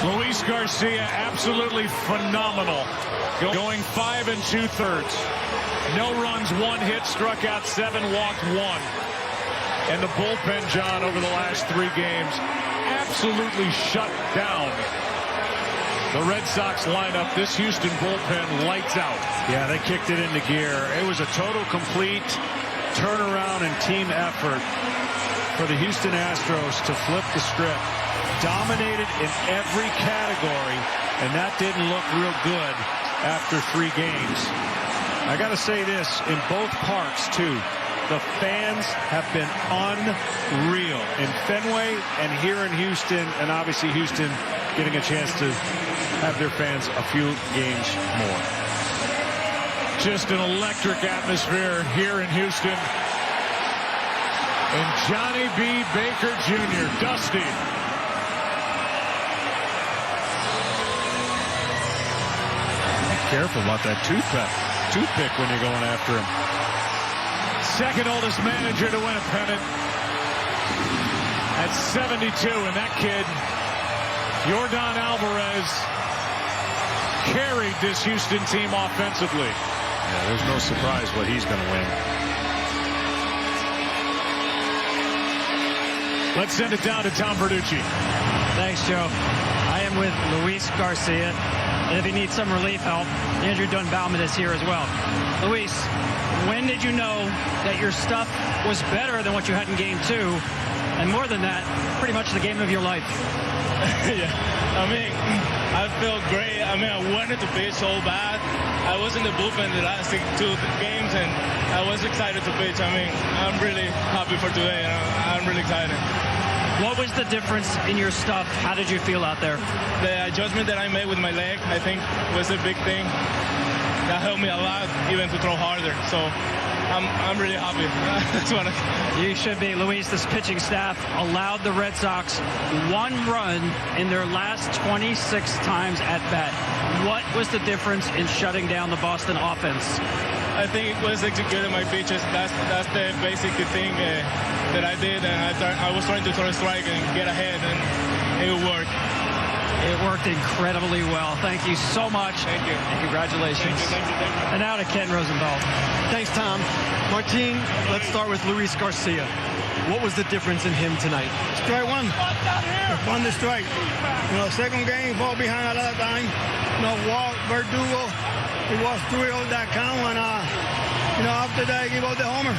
Luis Garcia, absolutely phenomenal. Going 5 2/3. No runs, 1 hit, struck out 7, walked 1. And the bullpen, John, over the last 3 games, absolutely shut down the Red Sox lineup. This Houston bullpen lights out. Yeah, they kicked it into gear. It was a total, complete turnaround and team effort for the Houston Astros to flip the script. Dominated in every category, and that didn't look real good after 3 games. I got to say this, in both parks, too. The fans have been unreal in Fenway and here in Houston, and obviously Houston getting a chance to have their fans a few games more. Just an electric atmosphere here in Houston. And Johnny B. Baker Jr., Dusty. Careful about that toothpick when you're going after him. Second oldest manager to win a pennant at 72, and that kid, Yordan Alvarez, carried this Houston team offensively. Yeah, there's no surprise what he's going to win. Let's send it down to Tom Verducci. Thanks, Joe. I am with Luis Garcia. And if you need some relief help, Andrew Dunn-Bauman is here as well. Luis, when did you know that your stuff was better than what you had in Game 2? And more than that, pretty much the game of your life. Yeah, I mean, I felt great. I mean, I wanted to pitch so bad. I was in the bullpen the last 2 games, and I was excited to pitch. I mean, I'm really happy for today, and I'm really excited. What was the difference in your stuff? How did you feel out there? The adjustment that I made with my leg, I think, was a big thing. That helped me a lot, even to throw harder. So I'm really happy. That's what You should be. Luis, this pitching staff allowed the Red Sox 1 run in their last 26 times at bat. What was the difference in shutting down the Boston offense? I think it was executing my pitches. That's the basic thing that I did, and I was trying to throw a strike and get ahead, and it worked. It worked incredibly well. Thank you so much. Thank you. And congratulations. Thank you. And now to Ken Rosenthal. Thanks, Tom. Martin, let's start with Luis Garcia. What was the difference in him tonight? Strike 1. Won the strike. You know, second game, fall behind a lot of time. You know, walk, Verdugo. He was through all that count, and you know, after that, he gave out the homer.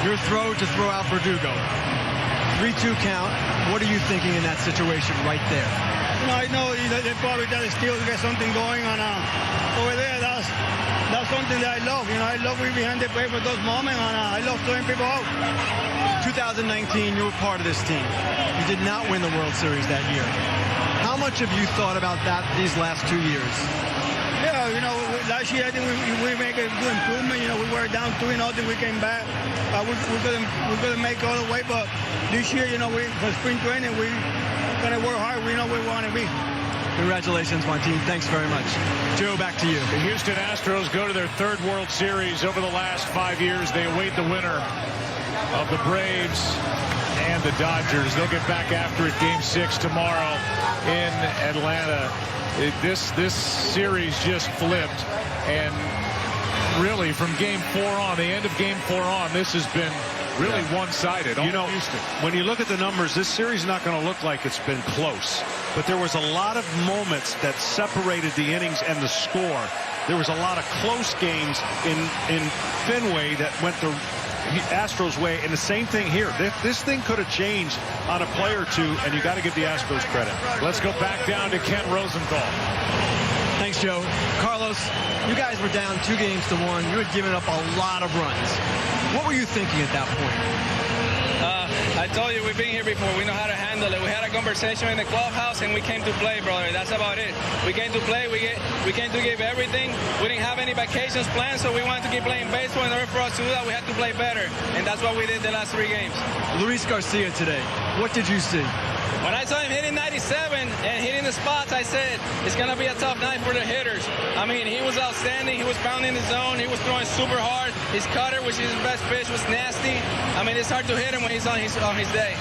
Your throw to throw out Verdugo. 3-2 count. What are you thinking in that situation right there? You know, I know they probably got to still get something going on over there. That's something that I love. You know, I love being behind the plate for those moments, and I love throwing people out. 2019, you were part of this team. You did not win the World Series that year. How much have you thought about that these last 2 years? Yeah, you know, last year I think we make a good improvement. You know, we were down 2-0, we came back. We couldn't make all the way, but this year, you know, for spring training, we're gonna work hard. We know where we want to be. Congratulations, Martin. Thanks very much. Joe, back to you. The Houston Astros go to their 3rd World Series over the last 5 years. They await the winner of the Braves and the Dodgers. They'll get back after it Game 6 tomorrow in Atlanta. This series just flipped, and really from Game 4 on, the end of Game 4 on, this has been really one-sided. You know, when you look at the numbers, this series is not going to look like it's been close. But there was a lot of moments that separated the innings and the score. There was a lot of close games in Fenway that went the Astros way, and the same thing here. This thing could have changed on a play or two, and you got to give the Astros credit. Let's go back down to Ken Rosenthal. Thanks, Joe. Carlos, you guys were down 2-1. You had given up a lot of runs. What were you thinking at that point? I told you we've been here before. We know how to handle it. We had a conversation in the clubhouse, and we came to play, brother. That's about it. We came to play. We came to give everything. We didn't have any vacations planned, so we wanted to keep playing baseball. In order for us to do that, we had to play better, and that's what we did the last 3 games. Luis Garcia today, what did you see? When I saw him hitting 97 and hitting the spots, I said, it's going to be a tough night for the hitters. I mean, he was outstanding. He was pounding the zone. He was throwing super hard. His cutter, which is his best pitch, was nasty. I mean, it's hard to hit him when when he's on his day.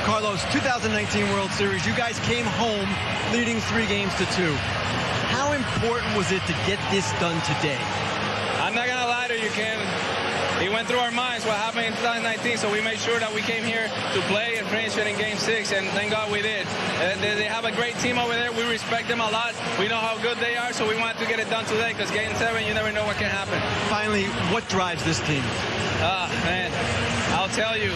Carlos, 2019 World Series, you guys came home leading 3-2. How important was it to get this done today? I'm not going to lie to you, Ken. It went through our minds what happened in 2019, so we made sure that we came here to play and finish it in Game 6, and thank God we did. They have a great team over there. We respect them a lot. We know how good they are, so we wanted to get it done today, because Game 7, you never know what can happen. Finally, what drives this team? Man, I'll tell you,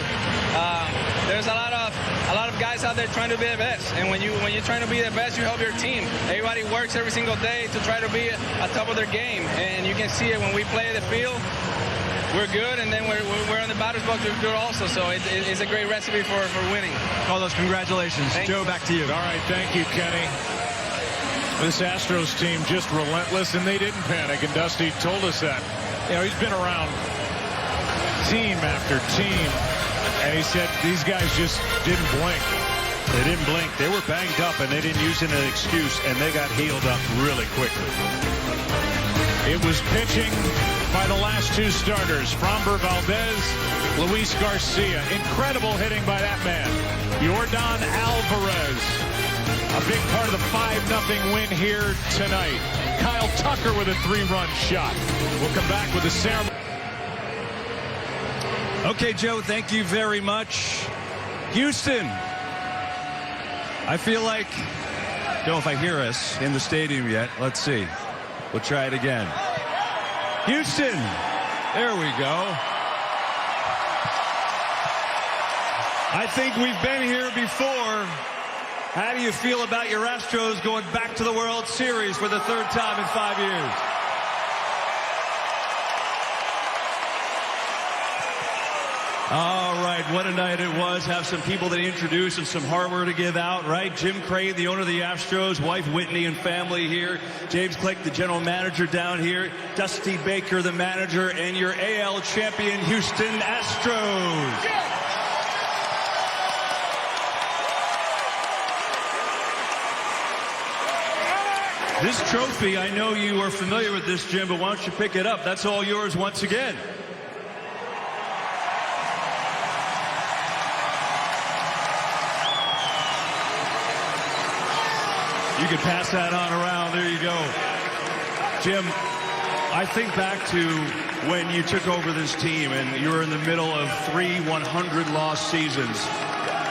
there's a lot of guys out there trying to be the best, and when you're trying to be the best, you help your team. Everybody works every single day to try to be at top of their game, and you can see it when we play the field. We're good, and then we're on the batter's box. We're good also, so it's a great recipe for winning. Carlos, congratulations. Thanks. Joe, back to you. All right, thank you, Kenny. This Astros team just relentless, and they didn't panic, and Dusty told us that. You know, he's been around team after team, and he said these guys just didn't blink. They didn't blink. They were banged up, and they didn't use it as an excuse, and they got healed up really quickly. It was pitching by the last two starters, Framber Valdez, Luis Garcia. Incredible hitting by that man. Yordan Alvarez, a big part of the 5-0 win here tonight. Kyle Tucker with a 3-run shot. We'll come back with the ceremony. Okay, Joe, thank you very much. Houston, I feel like, I don't know if I hear us in the stadium yet. Let's see. We'll try it again. Houston, there we go. I think we've been here before. How do you feel about your Astros going back to the World Series for the 3rd time in 5 years? All right, what a night it was. Have some people to introduce and some hardware to give out, right? Jim Cray, the owner of the Astros, wife Whitney and family here. James Click, the general manager down here. Dusty Baker, the manager, and your AL champion Houston Astros. This trophy, I know you are familiar with this, Jim, but why don't you pick it up? That's all yours once again. You can pass that on around. There you go. Jim, I think back to when you took over this team and you were in the middle of 3 100-loss seasons.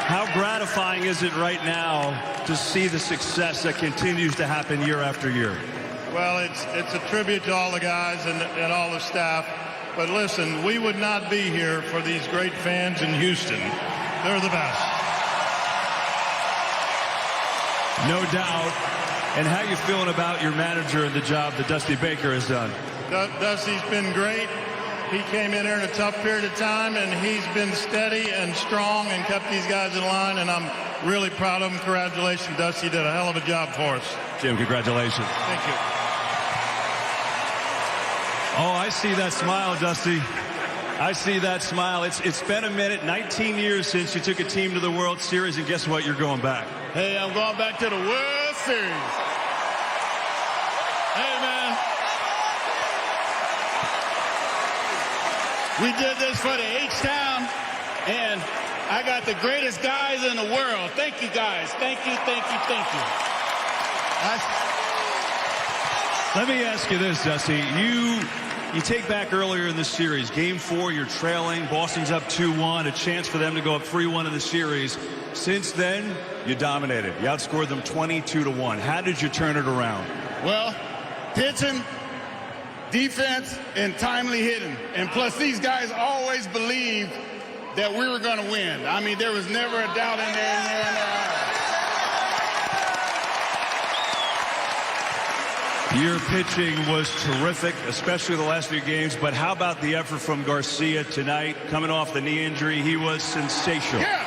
How gratifying is it right now to see the success that continues to happen year after year? Well, it's a tribute to all the guys and all the staff. But listen, we would not be here for these great fans in Houston. They're the best. No doubt. And how you feeling about your manager and the job that Dusty Baker has done? Dusty's been great. He came in here in a tough period of time, and he's been steady and strong and kept these guys in line, and I'm really proud of him. Congratulations, Dusty. Did a hell of a job for us. Jim, congratulations. Thank you. Oh, I see that smile, Dusty. I see that smile. It's been a minute, 19 years since you took a team to the World Series, and guess what? You're going back. Hey, I'm going back to the World Series. Hey, man. We did this for the H-Town, and I got the greatest guys in the world. Thank you, guys. Thank you, thank you, thank you. Let me ask you this, Dusty. You take back earlier in the series, Game 4, you're trailing. Boston's up 2-1, a chance for them to go up 3-1 in the series. Since then, you dominated. You outscored them 22-1. How did you turn it around? Well, pitching, defense, and timely hitting. And plus, these guys always believed that we were going to win. I mean, there was never a doubt in there. Your pitching was terrific, especially the last few games. But how about the effort from Garcia tonight? Coming off the knee injury, he was sensational. Yeah.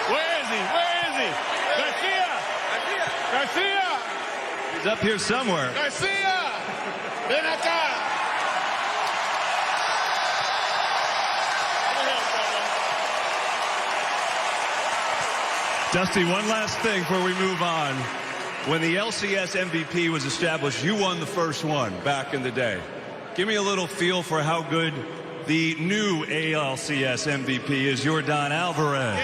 Where is he? Where is he? Garcia! He's up here somewhere. Garcia! Ven acá! Dusty, one last thing before we move on. When the LCS MVP was established, you won the first one back in the day. Give me a little feel for how good the new ALCS MVP is Yordan Alvarez.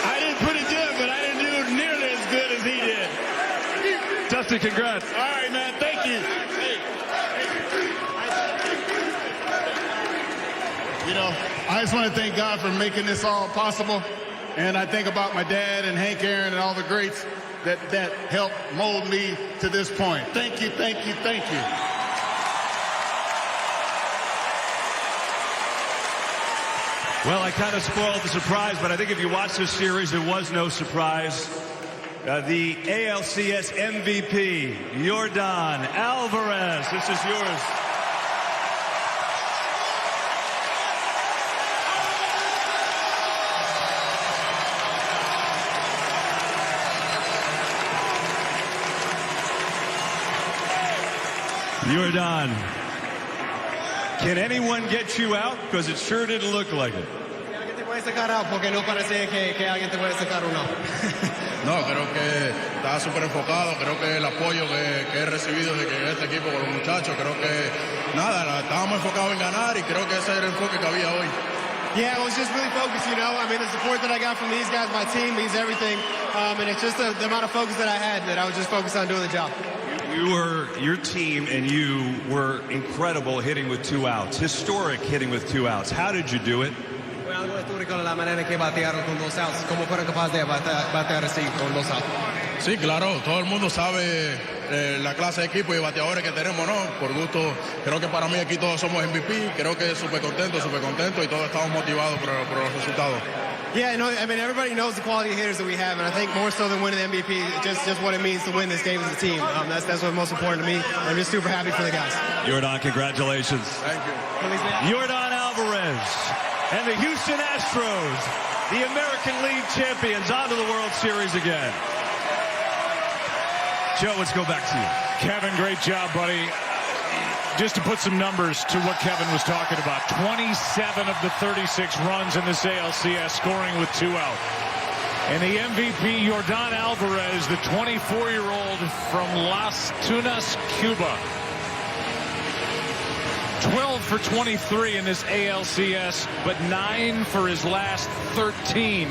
I didn't put it good, but I didn't do nearly as good as he did. Dusty, congrats. All right, man. Thank you. You know, I just want to thank God for making this all possible. And I think about my dad and Hank Aaron and all the greats that helped mold me to this point. Thank you, thank you, thank you. Well, I kind of spoiled the surprise, but I think if you watch this series, there was no surprise. The ALCS MVP, Yordan Alvarez. This is yours. Yordan, can anyone get you out? Because it sure didn't look like it. ¿Alguien te puede sacar out? Porque no parece que alguien te puede sacar uno. No, creo que está súper enfocado. Creo que el apoyo que he recibido de que este equipo con los muchachos, creo que nada, estábamos enfocados en ganar y creo que ese era el enfoque que había hoy. Yeah, I was just really focused, you know. I mean, the support that I got from these guys, my team means everything. And it's just the amount of focus that I had that I was just focused on doing the job. Your team and you were incredible hitting with 2 outs, historic hitting with 2 outs. How did you do it? Fue algo histórico la manera en que batearon con 2 outs. ¿Cómo fueron capaces de batear así con 2 outs? Sí, claro, todo el mundo sabe la clase de equipo y bateadores que tenemos, ¿no? Por gusto, creo que para mí aquí todos somos MVP, creo que súper contento y todos estamos motivados por los resultados. Yeah, no, I mean, everybody knows the quality of hitters that we have, and I think more so than winning the MVP, just what it means to win this game as a team. That's what's most important to me. I'm just super happy for the guys. Yordan, congratulations. Thank you. Yordan Alvarez and the Houston Astros, the American League champions, on to the World Series again. Joe, let's go back to you. Kevin, great job, buddy. Just to put some numbers to what Kevin was talking about, 27 of the 36 runs in this ALCS, scoring with 2 out. And the MVP, Yordan Alvarez, the 24-year-old from Las Tunas, Cuba. 12 for 23 in this ALCS, but 9 for his last 13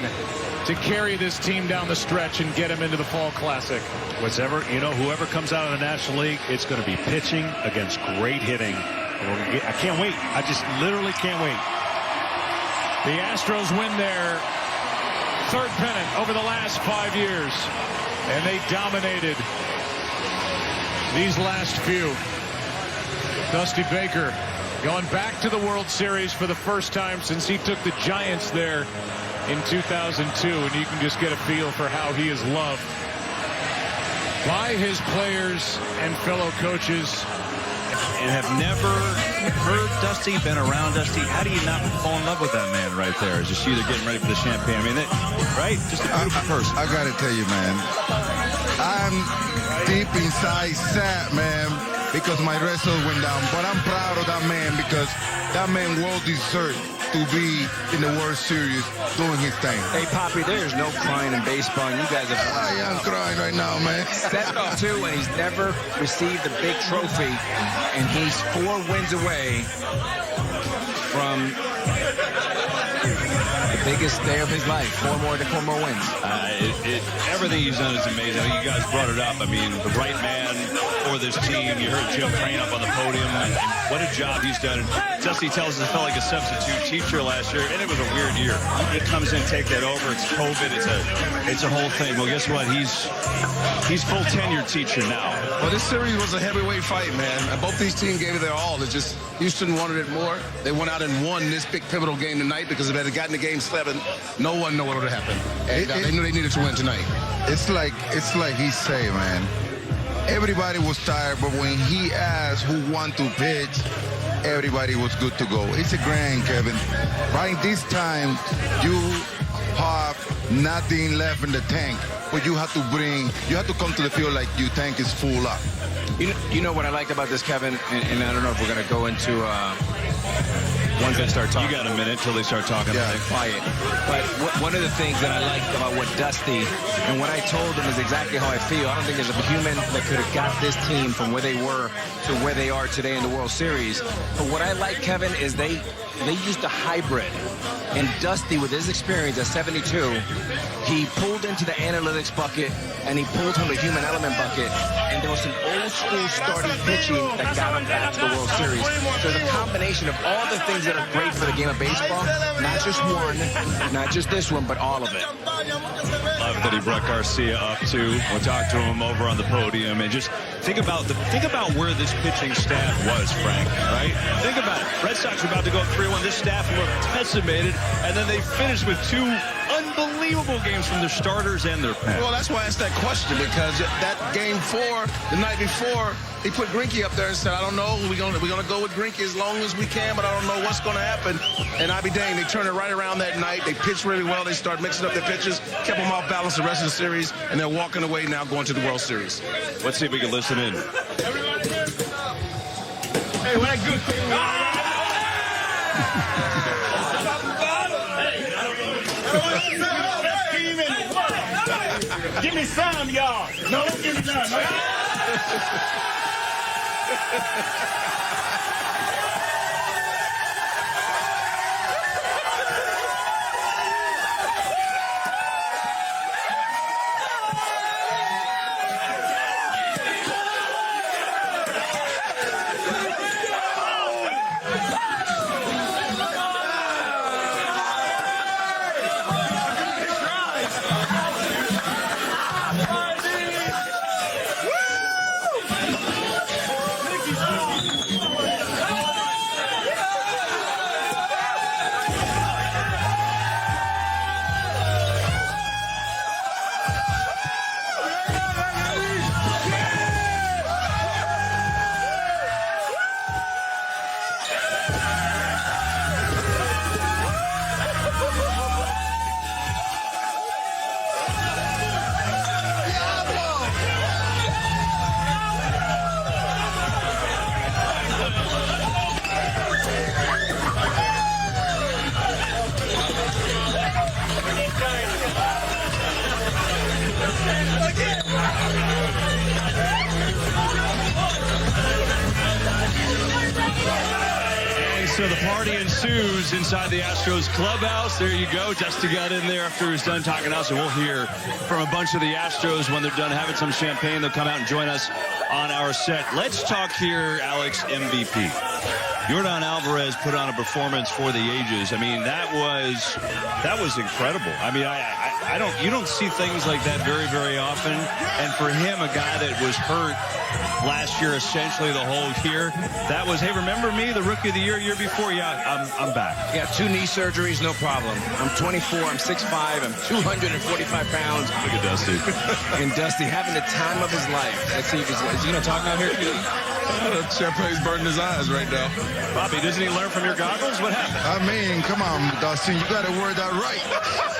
to carry this team down the stretch and get him into the Fall Classic. Whoever comes out of the National League, it's going to be pitching against great hitting. I can't wait. I just literally can't wait. The Astros win their 3rd pennant over the last 5 years, and they dominated these last few. Dusty Baker going back to the World Series for the first time since he took the Giants there in 2002, and you can just get a feel for how he is loved by his players and fellow coaches. And have never heard Dusty, been around Dusty. How do you not fall in love with that man right there? Just you, they're getting ready for the champagne. I mean, right? Just a beautiful person. I gotta tell you, man, I'm deep inside sad, man, because my Red Sox went down. But I'm proud of that man because that man well deserved to be in the World Series doing his thing. Hey, Poppy, there's no crying in baseball. You guys have... I am crying right now, man. 7-2, and he's never received a big trophy, and he's 4 wins away from the biggest day of his life. 4 more wins. Everything he's done is amazing. You guys brought it up. I mean, the right man for this team. You heard Jim Crane up on the podium. And what a job he's done. Dusty tells us it felt like a substitute teacher last year, and it was a weird year. He comes in, take that over. It's COVID. It's a whole thing. Well, guess what? He's full tenured teacher now. Well, this series was a heavyweight fight, man. And both these teams gave it their all. It's just Houston wanted it more. They went out and won this big pivotal game tonight because if they had gotten to Game 7, no one knew what would have happened. And they knew they needed to win tonight. It's like he say, man. Everybody was tired, but when he asked who want to pitch, everybody was good to go. It's a grand, Kevin. Right this time, you have nothing left in the tank, but you have to come to the field like your tank is full up. You know what I liked about this, Kevin, and I don't know if we're going to go into once they start talking. You got a minute till they start talking. Yeah, quiet. But one of the things that I liked about what Dusty and what I told him is exactly how I feel. I don't think there's a human that could have got this team from where they were to where they are today in the World Series. But what I like, Kevin, is they used a hybrid. And Dusty, with his experience at 72, he pulled into the analytics bucket and he pulled from the human element bucket. And there was some old school starting pitching that got him back to the World Series. So the combination of all the things that are great for the game of baseball, not just one, not just this one, but all of it. Love that he brought Garcia up too. We'll talk to him over on the podium and just think about where this pitching staff was, Frank. Right? Think about it. Red Sox are about to go 3-1. This staff looked decimated, and then they finished with 2 unbelievable games from their starters and their pen. Well, that's why I asked that question, because that game 4, the night before, he put Greinke up there and said, I don't know, we're gonna go with Greinke as long as we can, but I don't know what's gonna happen. And I'll be danged, they turned it right around that night. They pitched really well. They started mixing up their pitches, kept them off balance the rest of the series, and they're walking away now going to the World Series. Let's see if we can listen in. Hey, what a good thing. Give me some, y'all. No, don't give me none. So the party ensues inside the Astros clubhouse. There you go. Dusty got in there after he was done talking to us, and we'll hear from a bunch of the Astros when they're done having some champagne. They'll come out and join us on our set. Let's talk here, Alex, MVP. Yordan Alvarez put on a performance for the ages. I mean, that was incredible. I mean, you don't see things like that very, very often. And for him, a guy that was hurt last year, essentially the whole year, that was, hey, remember me, the rookie of the year before? Yeah, I'm back. Yeah, 2 knee surgeries, no problem. I'm 24, I'm 6'5", I'm 245 pounds. Look at Dusty. And Dusty having the time of his life. Let's see if is he going to talk out here? Champagne's burning his eyes right now. Bobby, doesn't he learn from your goggles? What happened? I mean, come on, Dustin, you got to word that right.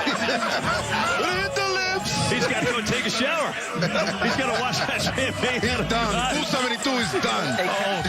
Hit the lips. He's got to go take a shower. He's got to wash that champagne. He's done. 272 is done. Hey,